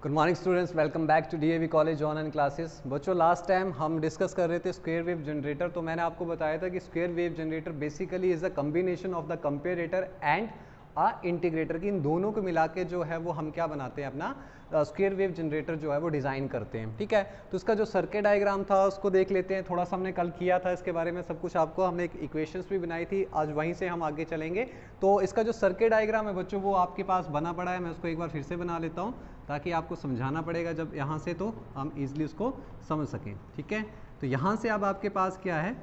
Good morning students, welcome back to DAV college online classes. बच्चों, last time हम discuss कर रहे थे स्क्वायर वेव जनरेटर। तो मैंने आपको बताया था कि square wave generator basically is a combination of the comparator and integrator की, इन दोनों को मिला के जो है वो हम क्या बनाते हैं, अपना स्क्वायर वेव जनरेटर जो है वो डिज़ाइन करते हैं। ठीक है, तो इसका जो सर्किट डायग्राम था उसको देख लेते हैं। थोड़ा सा हमने कल किया था इसके बारे में सब कुछ, आपको हमने एक इक्वेशंस भी बनाई थी, आज वहीं से हम आगे चलेंगे। तो इसका जो सर्किट डायग्राम है बच्चों वो आपके पास बना पड़ा है, मैं उसको एक बार फिर से बना लेता हूँ ताकि आपको समझाना पड़ेगा जब यहाँ से, तो हम ईजिली उसको समझ सकें। ठीक है, तो यहाँ से अब आपके पास क्या है,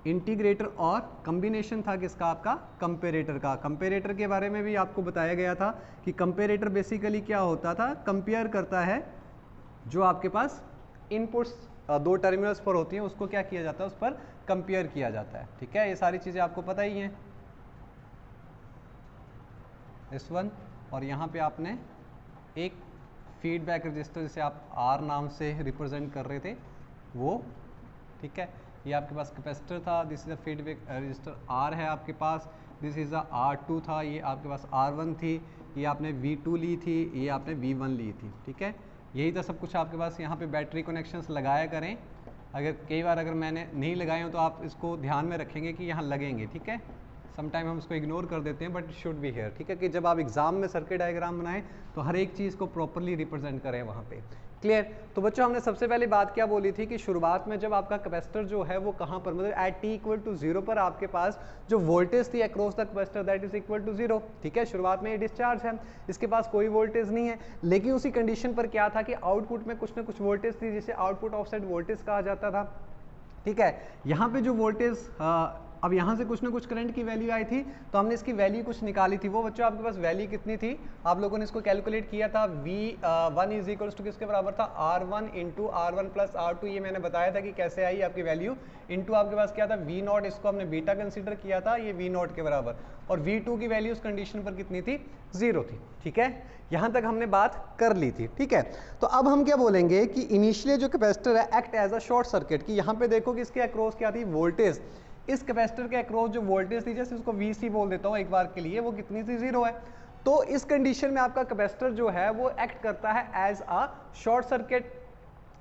इंटीग्रेटर और कॉम्बिनेशन था किसका, आपका कंपेरेटर का। कंपेरेटर के बारे में भी आपको बताया गया था कि कंपेरेटर बेसिकली क्या होता था, कंपेयर करता है जो आपके पास इनपुट्स दो टर्मिनल्स पर होती हैं उसको क्या किया जाता है, उस पर कंपेयर किया जाता है। ठीक है, ये सारी चीज़ें आपको पता ही हैं। इस वन और यहाँ पे आपने एक फीडबैक रजिस्टर जिसे आप आर नाम से रिप्रेजेंट कर रहे थे वो, ठीक है, ये आपके पास कैपेसिटर था, this is a feedback resistor R है आपके पास, दिस इज अ R2 था, ये आपके पास R1 थी, ये आपने V2 ली थी, ये आपने V1 ली थी। ठीक है, यही था सब कुछ आपके पास। यहाँ पे बैटरी कनेक्शंस लगाया करें, अगर कई बार अगर मैंने नहीं लगाए हो तो आप इसको ध्यान में रखेंगे कि यहाँ लगेंगे। ठीक है, समटाइम हम इसको इग्नोर कर देते हैं but it should be here. ठीक है, कि जब आप एग्जाम में सर्किट डायग्राम बनाएं तो हर एक चीज़ को प्रॉपरली रिप्रेजेंट करें वहाँ पे। क्लियर। तो बच्चों, हमने सबसे पहले बात क्या बोली थी कि शुरुआत में जब आपका कैपेसिटर जो है वो कहाँ पर, मतलब एट t इक्वल टू 0 पर आपके पास जो वोल्टेज थी across the capacitor that is equal to 0। ठीक है, शुरुआत में ये डिस्चार्ज है, इसके पास कोई वोल्टेज नहीं है, लेकिन उसी कंडीशन पर क्या था कि आउटपुट में कुछ ना कुछ वोल्टेज थी जिसे आउटपुट ऑफसेट वोल्टेज कहा जाता था। ठीक है, यहाँ पे जो वोल्टेज, अब यहाँ से कुछ ना कुछ करंट की वैल्यू आई थी तो हमने इसकी वैल्यू कुछ निकाली थी। वो बच्चों आपके पास वैल्यू कितनी थी, आप लोगों ने इसको कैलकुलेट किया था, V1 इज इक्वल्स टू किसके बराबर था, R1 into R1 plus R2। ये मैंने बताया था कि कैसे आई आपकी वैल्यू, इंटू आपके पास क्या था V0, इसको हमने बीटा कंसिडर किया था, ये V0 के बराबर, और V2 की वैल्यू उस कंडीशन पर कितनी थी, 0 थी। ठीक है, यहाँ तक हमने बात कर ली थी। ठीक है, तो अब हम क्या बोलेंगे कि इनिशियली जो कैपेसिटर है act as a short circuit, कि यहाँ पे देखो कि इसके अक्रॉस क्या थी, वोल्टेज, इस कैपेसिटर के अक्रॉस जो वोल्टेज थी, जैसे इसको VC बोल देता हूँ एक बार के लिए, वो कितनी थी, 0 है। तो इस कंडीशन में आपका कैपेसिटर जो है वो एक्ट करता है एज अ शॉर्ट सर्किट।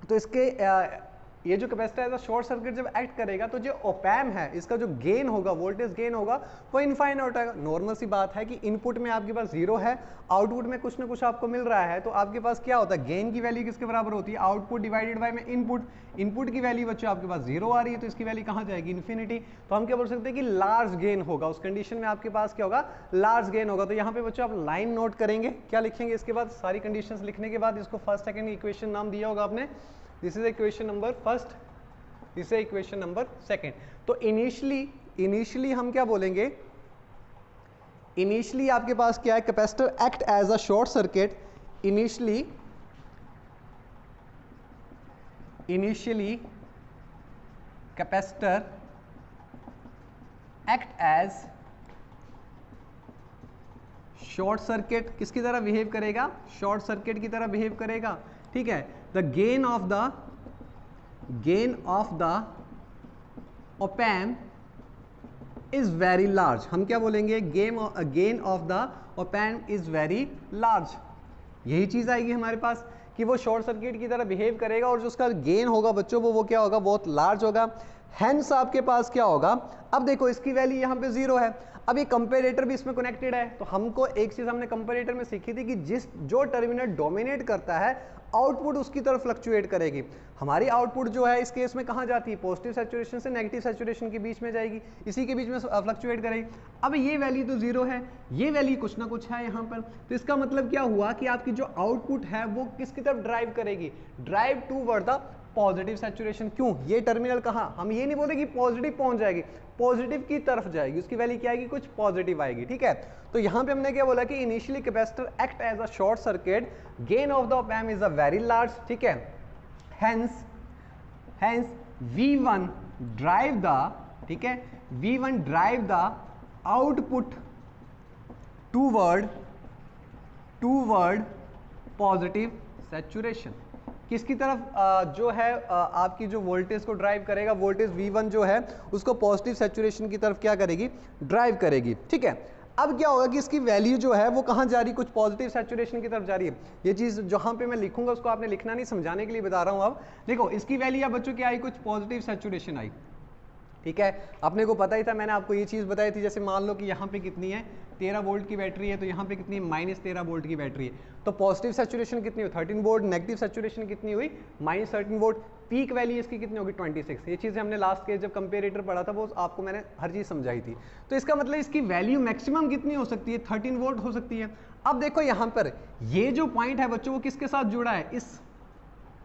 तो इसके ये जो capacitor as a short circuit जब एक्ट करेगा तो जो ओपैम है इसका जो गेन होगा, वोल्टेज गेन होगा, वो इनफाइनाइट होगा। नॉर्मल सी बात है कि इनपुट में आपके पास 0 है, आउटपुट में कुछ ना कुछ आपको मिल रहा है, तो आपके पास क्या होता है, गेन की वैल्यू किसके बराबर होती है, आउटपुट डिवाइडेड बाय में इनपुट। इनपुट की वैल्यू बच्चों आपके पास 0 आ रही है तो इसकी वैल्यू कहाँ जाएगी, इन्फिनिटी। तो हम क्या बोल सकते हैं कि लार्ज गेन होगा, उस कंडीशन में आपके पास क्या होगा, लार्ज गेन होगा। तो यहाँ पे बच्चों आप लाइन नोट करेंगे, क्या लिखेंगे इसके बाद, सारी कंडीशंस लिखने के बाद इसको फर्स्ट सेकंड इक्वेशन नाम दिया होगा आपने, this is equation number first, this is equation number second. तो इनिशियली हम क्या बोलेंगे, इनिशियली आपके पास क्या है, capacitor act as a short circuit, initially capacitor act as short circuit, किसकी तरह बिहेव करेगा, शॉर्ट सर्किट की तरह बिहेव करेगा। ठीक है, the gain of the opamp is very large. हम क्या बोलेंगे, gain of the opamp is very large. यही चीज आएगी हमारे पास कि वो शॉर्ट सर्किट की तरह बिहेव करेगा और जो उसका गेन होगा बच्चों वो क्या होगा, बहुत लार्ज होगा। हेंस आपके पास क्या होगा, अब देखो इसकी वैल्यू यहाँ पे 0 है, अब ये कंपेरेटर भी इसमें कनेक्टेड है, तो हमको एक चीज हमने कंपेरेटर में सीखी थी कि जो टर्मिनल डोमिनेट करता है आउटपुट उसकी तरफ फ्लक्चुएट करेगी। हमारी आउटपुट जो है इस केस में कहाँ जाती है, पॉजिटिव सैचुरेशन से नेगेटिव सैचुरेशन के बीच में जाएगी, इसी के बीच में फ्लक्चुएट करेगी। अब ये वैल्यू तो 0 है, ये वैल्यू कुछ ना कुछ है यहाँ पर, तो इसका मतलब क्या हुआ कि आपकी जो आउटपुट है वो किसकी तरफ ड्राइव करेगी, drive toward the positive saturation. क्यों, ये टर्मिनल कहाँ, हम ये नहीं बोले कि पॉजिटिव पहुंच जाएगी, पॉजिटिव की तरफ जाएगी, उसकी वैल्यू क्या आएगी, कुछ पॉजिटिव आएगी। ठीक है, तो यहां पे हमने क्या बोला कि initially capacitor act as a short circuit, gain of the opamp is a very large. ठीक है, हेंस V1 ड्राइव द, ठीक है, V1 drive the output toward positive saturation. किसकी तरफ, जो है आपकी जो वोल्टेज को ड्राइव करेगा, वोल्टेज V1 जो है उसको पॉजिटिव सैचुरेशन की तरफ क्या करेगी, ड्राइव करेगी। ठीक है, अब क्या होगा कि इसकी वैल्यू जो है वो कहाँ जा रही है, कुछ पॉजिटिव सैचुरेशन की तरफ जा रही है। ये चीज़ जहाँ पे मैं लिखूंगा उसको आपने लिखना नहीं, समझाने के लिए बता रहा हूँ। अब देखो इसकी वैल्यू अब बच्चों क्या आई, कुछ पॉजिटिव सैचुरेशन आई, ठीक है। अपने को पता ही था, मैंने आपको ये चीज़ बताई थी, जैसे मान लो कि यहाँ पे कितनी है 13 वोल्ट की बैटरी है, तो यहाँ पे कितनी है -13 वोल्ट की बैटरी है, तो पॉजिटिव सैचुरेशन कितनी हुई 13 वोल्ट, नेगेटिव सैचुरेशन कितनी हुई -13 वोल्ट, पीक वैल्यू इसकी कितनी होगी 26। ये चीज़ें हमने लास्ट के जब कंपेरेटर पढ़ा था वो आपको मैंने हर चीज़ समझाई थी। तो इसका मतलब इसकी वैल्यू मैक्सिमम कितनी हो सकती है, 13 वोल्ट हो सकती है। अब देखो यहाँ पर ये जो पॉइंट है बच्चों वो किसके साथ जुड़ा है, इस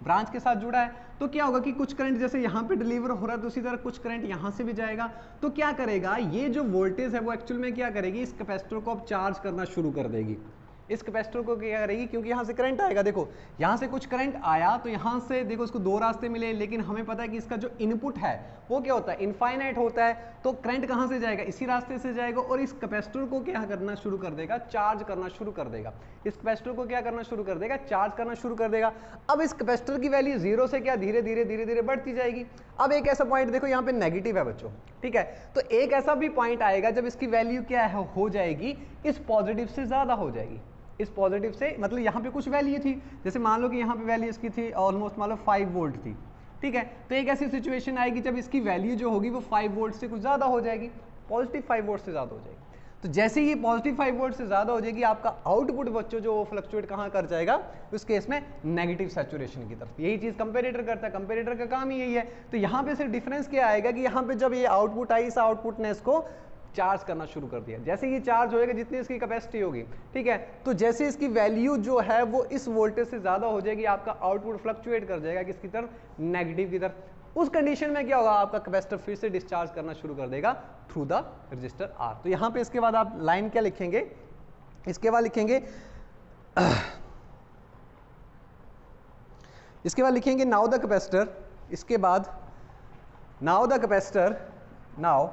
ब्रांच के साथ जुड़ा है। तो क्या होगा कि कुछ करंट जैसे यहाँ पे डिलीवर हो रहा है, दूसरी तरफ कुछ करंट यहाँ से भी जाएगा, तो क्या करेगा ये जो वोल्टेज है वो एक्चुअल में क्या करेगी, इस कैपेसिटर को अब चार्ज करना शुरू कर देगी। इस कैपेसिटर को क्या करेगी, क्योंकि यहाँ से करंट आएगा, देखो यहाँ से कुछ करंट आया तो यहाँ से देखो इसको दो रास्ते मिले, लेकिन हमें पता है कि इसका जो इनपुट है वो क्या होता है, इनफाइनाइट होता है। तो करंट कहाँ से जाएगा, इसी रास्ते से जाएगा और इस कैपेसिटर को क्या करना शुरू कर देगा, चार्ज करना शुरू कर देगा। इस कैपेसिटर को क्या करना शुरू कर देगा, चार्ज करना शुरू कर देगा। अब इस कैपेसिटर की वैल्यू जीरो से क्या धीरे धीरे धीरे धीरे बढ़ती जाएगी। अब एक ऐसा पॉइंट देखो यहाँ पे नेगेटिव है बच्चों, ठीक है, तो एक ऐसा भी पॉइंट आएगा जब इसकी वैल्यू क्या है हो जाएगी, इस पॉजिटिव से ज्यादा हो जाएगी। इस पॉजिटिव से मतलब यहाँ पे कुछ वैल्यू थी, जैसे मान लो कि यहाँ पे वैल्यू इसकी थी ऑलमोस्ट मान लो 5 वोल्ट थी, ठीक है, तो एक ऐसी सिचुएशन आएगी जब इसकी वैल्यू जो होगी वो 5 वोल्ट से कुछ ज़्यादा हो जाएगी, पॉजिटिव 5 वोल्ट से ज़्यादा हो जाएगी। तो जैसे ही पॉजिटिव 5 वोल्ट से ज़्यादा हो जाएगी, आपका आउटपुट बच्चों जो वो फ्लक्चुएट कहाँ कर जाएगा, उस केस में नेगेटिव सैचुरेशन की तरफ। यही चीज़ कंपेरेटर करता है, कंपेरेटर का काम ही यही है। तो यहाँ पे सिर्फ डिफरेंस क्या आएगा कि यहाँ पे जब ये आउटपुट आई, इस आउटपुट ने इसको चार्ज करना शुरू कर दिया। जैसे ये चार्ज होएगा जितनी इसकी कैपेसिटी होगी, ठीक है, तो जैसे इसकी वैल्यू जो है वो इस वोल्टेज से ज्यादा हो जाएगी, आपका आउटपुट फ्लक्चुएट कर जाएगा किसकी तरफ, नेगेटिव की तरफ। उस कंडीशन में क्या होगा, आपका कैपेसिटर फिर से डिस्चार्ज करना शुरू कर देगा थ्रू द रजिस्टर आर। तो यहाँ पे इसके बाद आप लाइन क्या लिखेंगे, इसके बाद लिखेंगे नाउ द कैपेसिटर, इसके बाद now the capacitor, now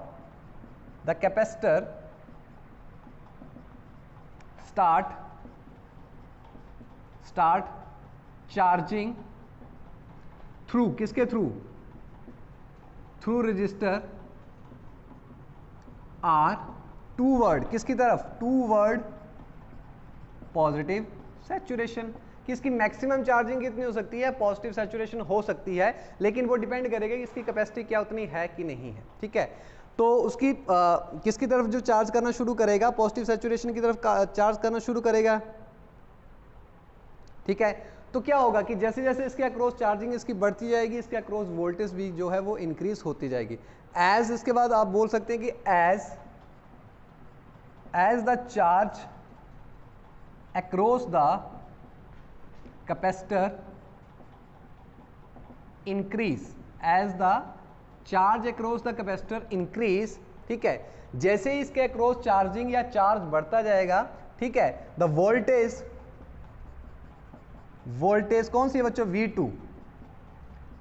the capacitor start charging through, किसके through, through register R toward, किसकी तरफ, टूवर्ड पॉजिटिव सैचुरेशन। कि इसकी मैक्सिमम चार्जिंग कितनी हो सकती है, पॉजिटिव सैचुरेशन हो सकती है, लेकिन वो डिपेंड करेगा कि इसकी कैपेसिटी क्या उतनी है कि नहीं है, ठीक है। तो उसकी किसकी तरफ जो चार्ज करना शुरू करेगा, पॉजिटिव सैचुरेशन की तरफ चार्ज करना शुरू करेगा, ठीक है। तो क्या होगा कि जैसे जैसे इसके अक्रॉस चार्जिंग इसकी बढ़ती जाएगी, इसके अक्रॉस वोल्टेज भी जो है वो इंक्रीज होती जाएगी। एज, इसके बाद आप बोल सकते हैं कि as the charge across the capacitor increase, as the charge across the capacitor increase, ठीक है, जैसे ही इसके अक्रॉस चार्जिंग या चार्ज बढ़ता जाएगा, ठीक है, द वोल्टेज, वोल्टेज कौन सी है बच्चों, V2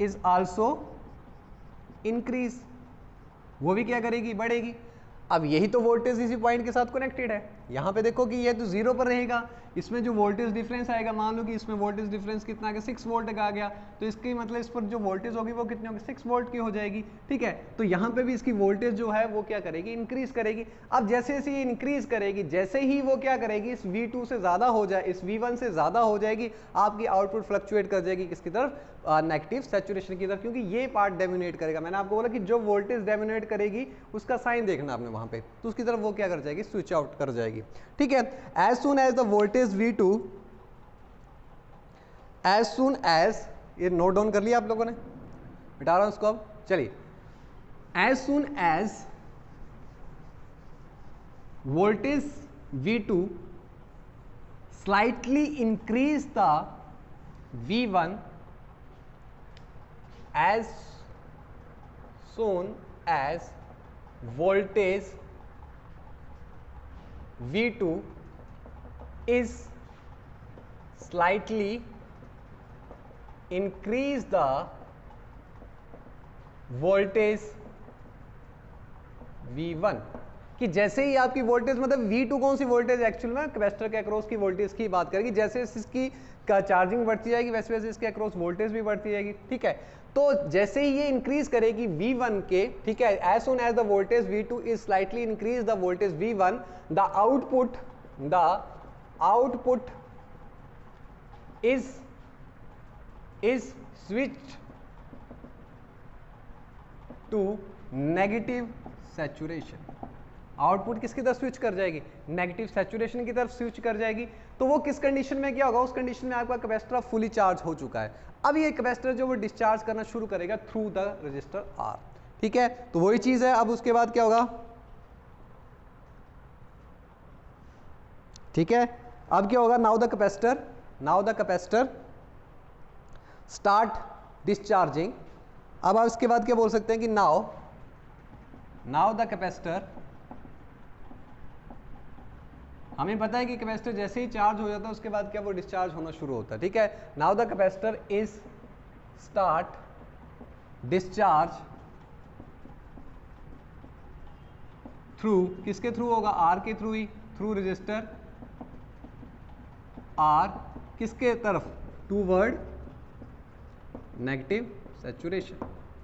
इज आल्सो इंक्रीज, वो भी क्या करेगी, बढ़ेगी। अब यही तो वोल्टेज इसी पॉइंट के साथ कनेक्टेड है। यहाँ पे देखो कि ये तो जीरो पर रहेगा, इसमें जो वोल्टेज डिफरेंस आएगा, मान लो कि इसमें वोल्टेज डिफरेंस कितना आ गया, 6 वोल्ट का आ गया, तो इसकी मतलब इस पर जो वोल्टेज होगी वो कितनी होगी, 6 वोल्ट की हो जाएगी, ठीक है। तो यहाँ पे भी इसकी वोल्टेज जो है वो क्या करेगी, इंक्रीज करेगी। अब जैसे जैसे ये इंक्रीज करेगी, जैसे ही वो क्या करेगी, इस V2 से ज्यादा हो जाए, इस V1 से ज्यादा हो जाएगी, आपकी आउटपुट फ्लक्चुएट कर जाएगी किसकी तरफ, नेगेटिव सैचुरेशन की तरफ, क्योंकि ये पार्ट डोमिनेट करेगा। मैंने आपको बोला कि जो वोल्टेज डोमिनेट करेगी उसका साइन देखना आपने वहां पे, तो उसकी तरफ वो क्या कर जाएगी, स्विच आउट कर जाएगी, ठीक है। As soon as the voltage V2, as soon as, ये नोट डाउन कर लिया आप लोगों ने, मिटा रहा हूं उसको अब, चलिए, as soon as voltage V2 slightly increase the V1, as soon as voltage V2 is slightly increase the voltage V1, कि जैसे ही आपकी वोल्टेज, मतलब V2 कौन सी वोल्टेज एक्चुअल में कैपेसिटर के अक्रॉस की वोल्टेज की बात करेगी, जैसे इसकी चार्जिंग बढ़ती जाएगी वैसे वैसे इसके अक्रॉस वोल्टेज भी बढ़ती जाएगी, ठीक है। तो जैसे ही ये इंक्रीज करेगी V1 के, ठीक है, as soon as the voltage V2 is slightly increase the voltage V1, the output is switched to negative saturation. Output किसकी तरफ स्विच कर जाएगी, नेगेटिव सैचुरेशन की तरफ स्विच कर जाएगी। तो वो किस कंडीशन में क्या होगा, उस कंडीशन में आपका कैपेसिटर फुली चार्ज हो चुका है। अब ये कैपेसिटर जो वो डिस्चार्ज करना शुरू करेगा थ्रू द रजिस्टर R, ठीक है। तो वही चीज है, अब उसके बाद क्या होगा, ठीक है, अब क्या होगा, now the capacitor start discharging. अब आप इसके बाद क्या बोल सकते हैं कि नाउ द कैपेसिटर, हमें पता है कि कैपेसिटर जैसे ही चार्ज हो जाता है उसके बाद क्या वो डिस्चार्ज होना शुरू होता है, ठीक है। Now the capacitor is start discharge through, किसके थ्रू होगा, R के थ्रू ही, थ्रू रजिस्टर R, किसके तरफ, टूवर्ड नेगेटिव सैचुरेशन,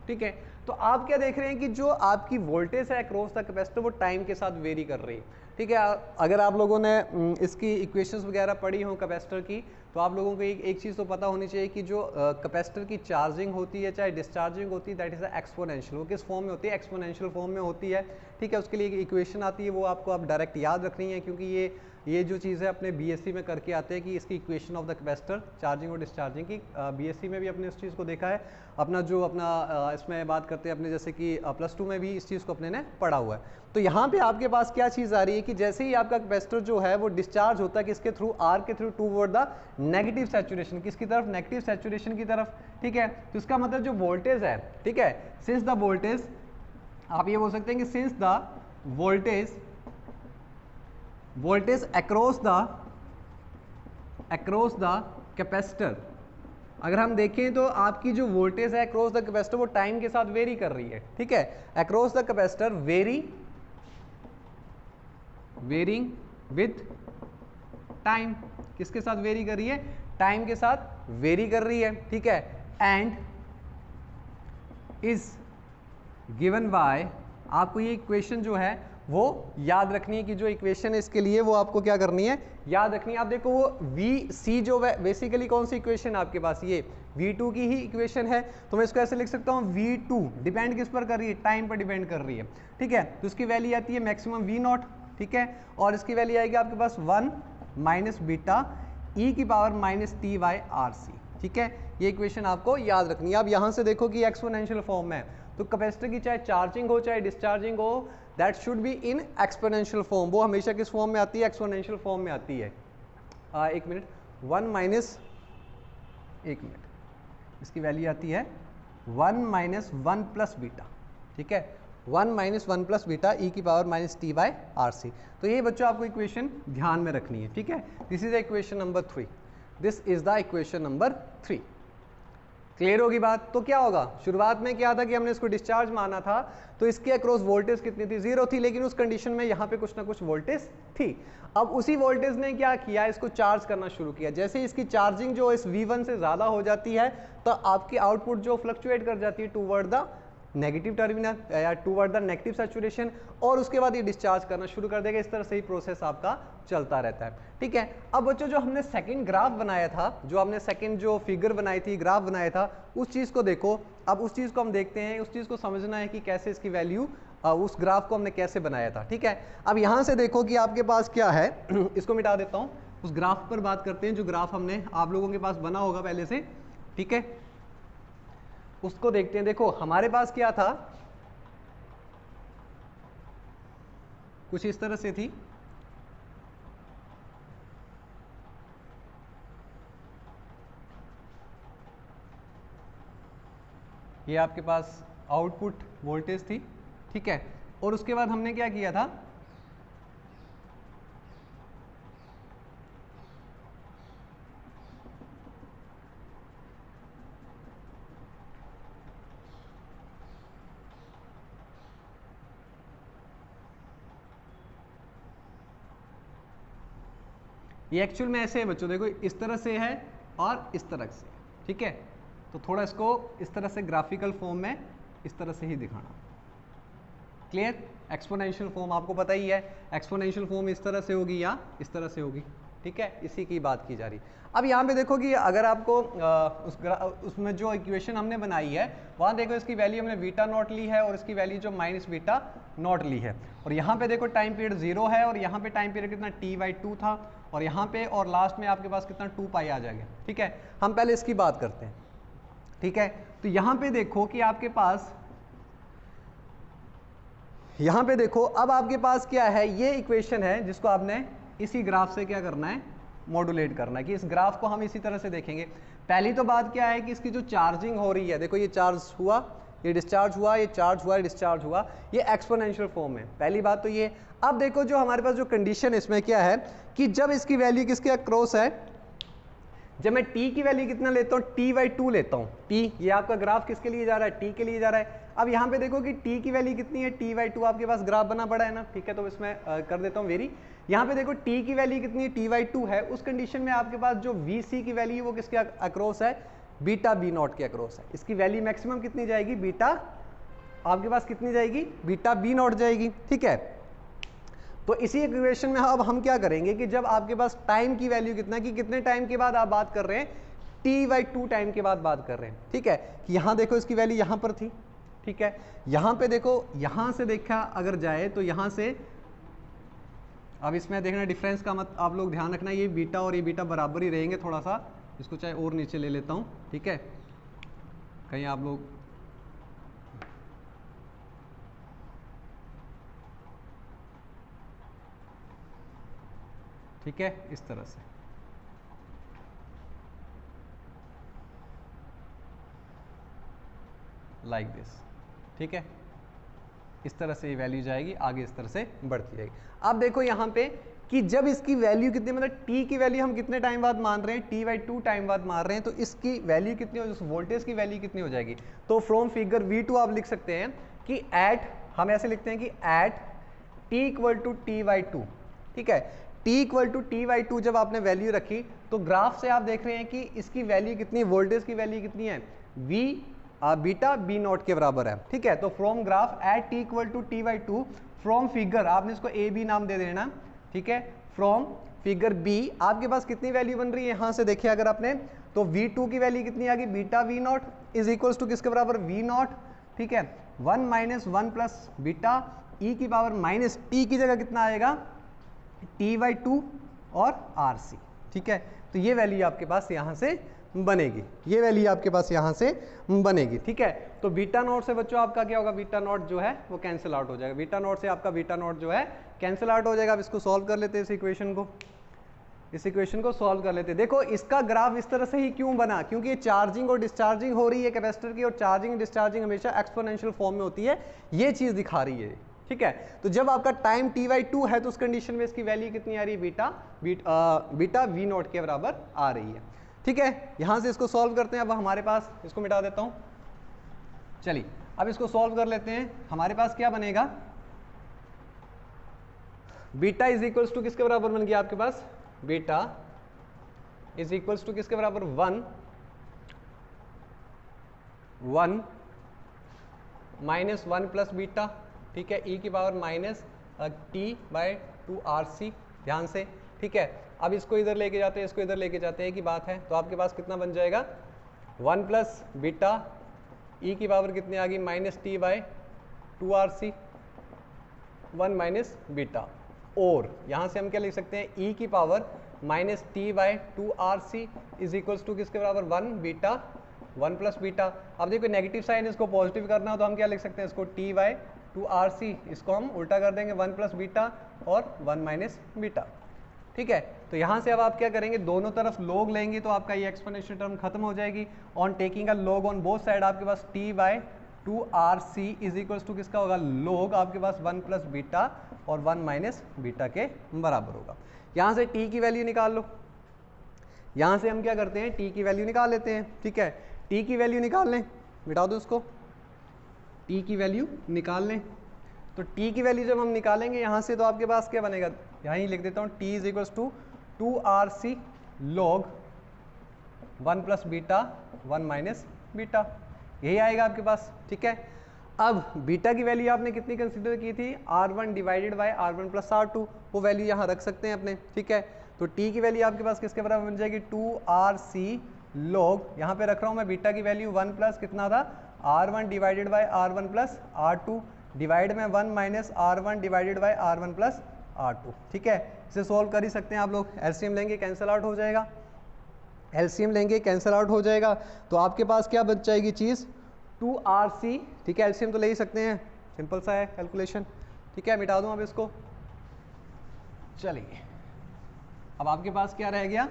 ठीक है। तो आप क्या देख रहे हैं कि जो आपकी वोल्टेज है अक्रॉस द कैपेसिटर वो टाइम के साथ वेरी कर रही है, ठीक है। अगर आप लोगों ने इसकी इक्वेशंस वगैरह पढ़ी हो कैपेसिटर की, तो आप लोगों को एक चीज़ तो पता होनी चाहिए कि जो कैपेसिटर की चार्जिंग होती है चाहे डिस्चार्जिंग होती है, दैट इज एक्सपोनेंशियल। वो किस फॉर्म में होती है, एक्सपोनेंशियल फॉर्म में होती है, ठीक है। उसके लिए एक इक्वेशन आती है, वो आपको आप डायरेक्ट याद रखनी है, क्योंकि ये जो चीज़ है अपने बीएससी में करके आते हैं कि इसकी equation of the capacitor charging और डिस्चार्जिंग की, बीएससी में भी अपने उस चीज़ को देखा है। अपना इसमें बात करते हैं अपने, जैसे कि +2 में भी इस चीज़ को अपने ने पढ़ा हुआ है। तो यहाँ पे आपके पास क्या चीज़ आ रही है कि जैसे ही आपका कैपेसिटर जो है वो डिस्चार्ज होता है किसके थ्रू, R के through, toward the negative saturation, किसकी तरफ, नेगेटिव सैचुरेशन की तरफ, ठीक है। तो इसका मतलब जो वोल्टेज है, ठीक है, सिंस द वोल्टेज, आप ये बोल सकते हैं कि since the voltage across the capacitor, अगर हम देखें तो आपकी जो वोल्टेज है अक्रॉस द कैपेसिटर वो टाइम के साथ वेरी कर रही है, ठीक है। Across the capacitor varying with time, किसके साथ वेरी कर रही है, टाइम के साथ वेरी कर रही है, ठीक है। एंड इज गिवन बाय, आपको ये इक्वेशन जो है वो याद रखनी है कि जो इक्वेशन है इसके लिए वो आपको क्या करनी है, याद रखनी है। आप देखो वो VC जो है बेसिकली कौन सी इक्वेशन है आपके पास, ये V2 की ही इक्वेशन है। तो मैं इसको ऐसे लिख सकता हूँ, V2 डिपेंड किस पर कर रही है, टाइम पर डिपेंड कर रही है, ठीक है। तो इसकी वैल्यू आती है मैक्सिमम V0, ठीक है, और इसकी वैल्यू आएगी आपके पास 1 माइनस बीटा e की पावर -t/RC, ठीक है। ये इक्वेशन आपको याद रखनी है। अब यहाँ से देखो कि एक्सपोनेंशियल फॉर्म में है, तो कैपेसिटर की चाहे चार्जिंग हो चाहे डिस्चार्जिंग हो, that should be in exponential form. वो हमेशा किस फॉर्म में आती है, एक्सपोनेंशियल फॉर्म में आती है। एक मिनट, 1 माइनस, एक मिनट, इसकी वैल्यू आती है 1 माइनस 1 प्लस बीटा, ठीक है, 1 माइनस 1 प्लस बीटा e की पावर -t/RC। तो ये बच्चों आपको इक्वेशन ध्यान में रखनी है, ठीक है। This is the equation number 3, this is the equation number 3। Clear होगी बात। तो क्या होगा, शुरुआत में क्या था कि हमने इसको डिस्चार्ज माना था, तो इसके अक्रॉस वोल्टेज कितनी थी, 0 थी, लेकिन उस कंडीशन में यहाँ पे कुछ ना कुछ वोल्टेज थी। अब उसी वोल्टेज ने क्या किया, इसको चार्ज करना शुरू किया। जैसे इसकी चार्जिंग जो इस V1 से ज़्यादा हो जाती है तो आपकी आउटपुट जो फ्लक्चुएट कर जाती है टूवर्ड द नेगेटिव टर्मिनल या टूवर्ड द नेगेटिव सैचुरेशन, और उसके बाद ये डिस्चार्ज करना शुरू कर देगा। इस तरह से ही प्रोसेस आपका चलता रहता है, ठीक है। अब बच्चों जो हमने सेकंड ग्राफ बनाया था, जो हमने सेकंड जो फिगर बनाई थी, ग्राफ बनाया था, उस चीज़ को देखो। अब उस चीज़ को हम देखते हैं, उस चीज़ को समझना है कि कैसे इसकी वैल्यू, उस ग्राफ को हमने कैसे बनाया था, ठीक है। अब यहाँ से देखो कि आपके पास क्या है, इसको मिटा देता हूँ, उस ग्राफ पर बात करते हैं जो ग्राफ हमने आप लोगों के पास बना होगा पहले से, ठीक है, उसको देखते हैं। देखो हमारे पास क्या था, कुछ इस तरह से थी, ये आपके पास आउटपुट वोल्टेज थी, ठीक है। और उसके बाद हमने क्या किया था, ये एक्चुअल में ऐसे है बच्चों, देखो इस तरह से है और इस तरह से, ठीक है। तो थोड़ा इसको इस तरह से ग्राफिकल फॉर्म में इस तरह से ही दिखाना। क्लियर? एक्सपोनेंशियल फॉर्म आपको पता ही है, एक्सपोनेंशियल फॉर्म इस तरह से होगी या इस तरह से होगी, ठीक है। इसी की बात की जा रही। अब यहाँ पे देखो कि अगर आपको उसमें जो इक्वेशन हमने बनाई है वहाँ देखो इसकी वैल्यू हमने बीटा नॉट ली है और इसकी वैल्यू जो माइनस बीटा नॉट ली है, और यहाँ पे देखो टाइम पीरियड 0 है और यहाँ पे टाइम पीरियड कितना t/2 था, और यहाँ पे और लास्ट में आपके पास कितना 2 पाई आ जाएगा, ठीक है। हम पहले इसकी बात करते हैं, ठीक है। तो यहाँ पे देखो कि आपके पास, यहाँ पे देखो अब आपके पास क्या है, ये इक्वेशन है जिसको आपने इसी ग्राफ से क्या करना है, मॉड्यूलेट करना है, कि इस ग्राफ को हम इसी तरह से देखेंगे। पहली तो बात क्या है कि इसकी जो चार्जिंग हो रही है, देखो ये चार्ज हुआ, ये डिस्चार्ज हुआ, ये चार्ज हुआ, डिस्चार्ज हुआ, ये एक्सपोनेंशियल फॉर्म है, पहली बात तो ये। अब देखो जो हमारे पास जो कंडीशन इसमें क्या है कि जब इसकी वैल्यू किसके अक्रॉस है, जब मैं t की वैल्यू कितना लेता हूँ, t/2 लेता हूँ, t ये आपका ग्राफ किसके लिए जा रहा है, t के लिए जा रहा है। अब यहाँ पे देखो कि t की वैल्यू कितनी है, t/2 आपके पास ग्राफ बना पड़ा है ना, ठीक है। तो इसमें कर देता हूँ वेरी, यहाँ पे देखो t की वैल्यू कितनी है, t/2 है। उस कंडीशन में आपके पास जो vc की वैल्यू वो किसके अक्रॉस है, बीटा b नॉट के अक्रॉस है। इसकी वैल्यू मैक्सिमम कितनी जाएगी, बीटा आपके पास कितनी जाएगी, बीटा b नॉट जाएगी, ठीक है। तो इसी इक्वेशन में अब हम क्या करेंगे कि जब आपके पास टाइम की वैल्यू कितना, कि कितने टाइम के बाद आप बात कर रहे हैं, t/2 टाइम के बाद बात कर रहे हैं, ठीक है। यहाँ देखो इसकी वैल्यू यहाँ पर थी, ठीक है। यहाँ पे देखो, यहाँ से देखा अगर जाए तो यहाँ से, अब इसमें देखना डिफरेंस का मत आप लोग ध्यान रखना, ये बीटा और ये बीटा बराबर ही रहेंगे, थोड़ा सा इसको चाहे और नीचे ले लेता हूँ, ठीक है, कहीं आप लोग, ठीक है, इस तरह से, लाइक दिस, ठीक है। इस तरह से ये वैल्यू जाएगी आगे, इस तरह से बढ़ती जाएगी। अब देखो यहाँ पे कि जब इसकी वैल्यू कितनी, मतलब t की वैल्यू हम कितने टाइम बाद मान रहे हैं, t/2 टाइम बाद मान रहे हैं, तो इसकी वैल्यू कितनी हो, वोल्टेज की वैल्यू कितनी हो जाएगी। तो फ्रॉम फिगर V2 आप लिख सकते हैं कि एट, हम ऐसे लिखते हैं कि एट t = t/2, ठीक है। t = t/2 जब आपने वैल्यू रखी तो ग्राफ से आप देख रहे हैं कि इसकी वैल्यू कितनी, वोल्टेज की वैल्यू कितनी है, v बीटा b नॉट के बराबर है, ठीक है। तो from graph at t = t/2, from figure आपने इसको a b नाम दे देना, ठीक है। फ्रॉम फिगर b आपके पास कितनी वैल्यू बन रही है, यहाँ से देखिए अगर आपने, तो v2 की वैल्यू कितनी आ गई, beta v not is equals to किसके बराबर, v नॉट, ठीक है। 1 - 1 प्लस बीटा e की पावर माइनस t की जगह कितना आएगा, t/2 और rc, ठीक है। तो ये वैल्यू आपके पास यहाँ से बनेगी, ये वैल्यू आपके पास यहाँ से बनेगी, ठीक है। तो बीटा नॉट से बच्चों आपका क्या होगा, बीटा नॉट जो है वो कैंसिल आउट हो जाएगा, बीटा नॉट से आपका बीटा नॉट जो है कैंसिल आउट हो जाएगा। अब इसको सॉल्व कर लेते हैं, इस इक्वेशन को सॉल्व कर लेते हैं। देखो इसका ग्राफ इस तरह से ही क्यों बना, क्योंकि ये चार्जिंग और डिस्चार्जिंग हो रही है कैपेसिटर की, और चार्जिंग डिस्चार्जिंग हमेशा एक्सपोनेंशियल फॉर्म में होती है, ये चीज़ दिखा रही है, ठीक है। तो जब आपका टाइम t/2 है तो उस कंडीशन में इसकी वैल्यू कितनी आ रही है, बीटा v नॉट के बराबर आ रही है, ठीक है। यहां से इसको सॉल्व करते हैं। अब हमारे पास, इसको मिटा देता हूं, चलिए अब इसको सॉल्व कर लेते हैं। हमारे पास क्या बनेगा, बीटा इज इक्वल्स टू किसके बराबर बन गया आपके पास, बीटा इज इक्वल्स टू किसके बराबर, 1 - 1 प्लस बीटा, ठीक है, e की पावर माइनस t/2 rc, ध्यान से, ठीक है। अब इसको इधर लेके जाते हैं, इसको इधर लेके जाते हैं, की बात है। तो आपके पास कितना बन जाएगा, 1 प्लस बीटा, e की पावर कितनी आ गई, minus t/2 rc, 1 minus beta, और यहाँ से हम क्या लिख सकते हैं, e की power minus t/2 rc is equals to किसके बराबर, 1 बीटा 1 प्लस बीटा। अब देखो नेगेटिव साइन इसको पॉजिटिव करना हो तो हम क्या लिख सकते हैं, इसको t/2 rc, इसको हम उल्टा कर देंगे, 1 प्लस बीटा और 1 माइनस बीटा, ठीक है। तो यहाँ से अब आप क्या करेंगे, दोनों तरफ log लेंगे तो आपका ये एक्सपोनेंशियल टर्म खत्म हो जाएगी। On taking a log on both side आपके पास t/2 rc is equals to किसका होगा, log आपके पास 1 प्लस बीटा और 1 माइनस बीटा के बराबर होगा। यहाँ से t की वैल्यू निकाल लो, यहाँ से हम क्या करते हैं, t की वैल्यू निकाल लेते हैं, ठीक है। t की वैल्यू निकाल लें, मिटा दो उसको, t की वैल्यू निकाल लें। तो t की वैल्यू जब हम निकालेंगे यहाँ से तो आपके पास क्या बनेगा, यहाँ ही लिख देता हूँ, t is equals to 2RC log 1 plus beta 1 minus beta, यही आएगा आपके पास। ठीक है, अब बीटा की वैल्यू आपने कितनी कंसीडर की थी, R1 divided by R1 plus R2, वो वैल्यू यहाँ रख सकते हैं अपने। ठीक है, तो t की वैल्यू आपके पास किसके बराबर बन जाएगी, 2RC log, यहाँ पे रख रहा हूँ मैं बीटा की वैल्यू 1 प्लस कितना था, R1 divided by R1 plus R2 divide में 1 minus R1 divided by R1 plus R2। ठीक है, इसे सोल्व कर ही सकते हैं आप लोग, एलसीएम लेंगे कैंसिल आउट हो जाएगा, एलसीएम लेंगे कैंसिल आउट हो जाएगा, तो आपके पास क्या बच जाएगी चीज़, 2RC। ठीक है, एलसीएम तो ले ही सकते हैं, सिंपल सा है कैलकुलेशन। ठीक है, मिटा दूं अब इसको। चलिए, अब आपके पास क्या रह गया,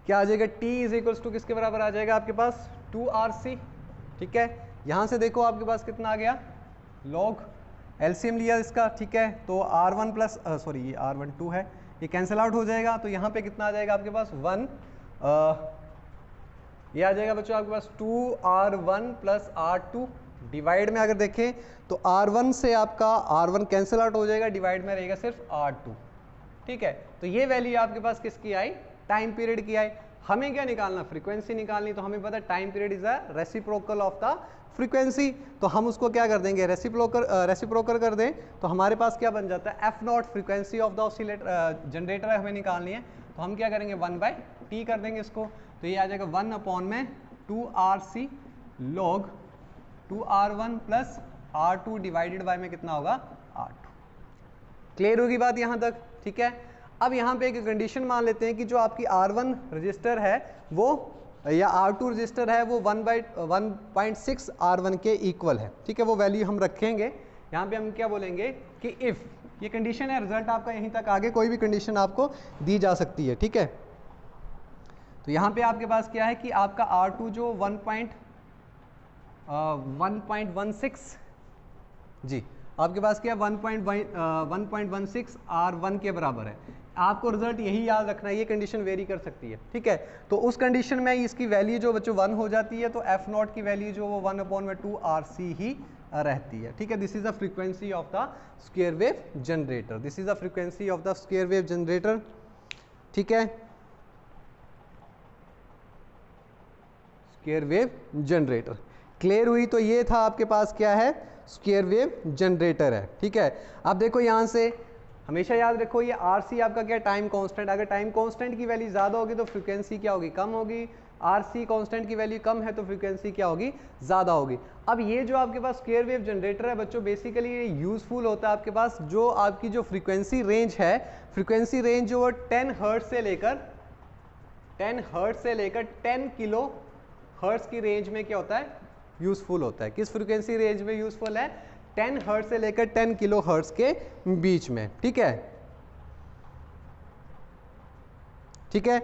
क्या आ जाएगा, t इज इक्वल्स टू किसके बराबर आ जाएगा आपके पास, 2RC। ठीक है, यहाँ से देखो आपके पास कितना आ गया, log, एलसीएम लिया इसका। ठीक है, तो R1 प्लस सॉरी ये R1 2 है, ये कैंसिल आउट हो जाएगा, तो यहाँ पे कितना आ जाएगा आपके पास 1, ये आ जाएगा बच्चों आपके पास 2R1 प्लस R2 डिवाइड में अगर देखें तो R1 से आपका R1 कैंसिल आउट हो जाएगा, डिवाइड में रहेगा सिर्फ R2। ठीक है, तो ये वैल्यू आपके पास किसकी आई, टाइम पीरियड की आई। हमें क्या निकालना, फ्रीक्वेंसी निकालनी, तो हमें पता है time period is a reciprocal of the frequency, तो हम उसको क्या कर देंगे, रेसिप्रोकल कर दें, तो हमारे पास क्या बन जाता है, f not frequency of the oscillator generator है, हमें निकालनी है, तो हम क्या करेंगे 1/t कर देंगे इसको, तो ये आ जाएगा 1 अपॉन में 2RC log 2R1 plus R2 divided by में कितना होगा, R2। क्लियर होगी बात यहाँ तक। ठीक है, अब यहाँ पे एक कंडीशन मान लेते हैं कि जो आपकी R1 रजिस्टर है वो या R2 रजिस्टर है वो 1/1.6 R1 के इक्वल है। ठीक है, वो वैल्यू हम रखेंगे, यहाँ पे हम क्या बोलेंगे कि इफ़, ये कंडीशन है, रिजल्ट आपका यहीं तक, आगे कोई भी कंडीशन आपको दी जा सकती है। ठीक है, तो यहाँ पे आपके पास क्या है कि आपका R2 जो 1.16 जी, आपके पास क्या 1.16 R1 के बराबर है। आपको रिजल्ट यही याद रखना है, ये कंडीशन वेरी कर सकती है। ठीक है, तो उस कंडीशन में इसकी वैल्यू जो बच्चों 1 हो जाती है, तो f नॉट की वैल्यू जो वो 1/2RC ही रहती है। ठीक है, this is the frequency of the square wave generator, this is the frequency of the square wave generator. ठीक है, स्क्वायर वेव जनरेटर क्लियर हुई, तो ये था आपके पास क्या है, स्क्वायर वेव जनरेटर है। ठीक है, अब देखो यहाँ से हमेशा याद रखो ये RC आपका क्या, टाइम कांस्टेंट, अगर टाइम कांस्टेंट की वैल्यू ज़्यादा होगी तो फ्रीक्वेंसी क्या होगी, कम होगी, RC कांस्टेंट की वैल्यू कम है तो फ्रीक्वेंसी क्या होगी, ज़्यादा होगी। अब ये जो आपके पास स्क्वायर वेव जनरेटर है बच्चों, बेसिकली ये यूज़फुल होता है आपके पास, जो आपकी जो फ्रीक्वेंसी रेंज है, फ्रीक्वेंसी रेंज जो 10 हर्ट्ज से लेकर 10 किलो हर्ट्ज की रेंज में क्या होता है, यूज़फुल होता है। किस फ्रीक्वेंसी रेंज में यूज़फुल है, 10 हर्ट्ज से लेकर 10 किलो हर्ट्ज के बीच में। ठीक है, ठीक है,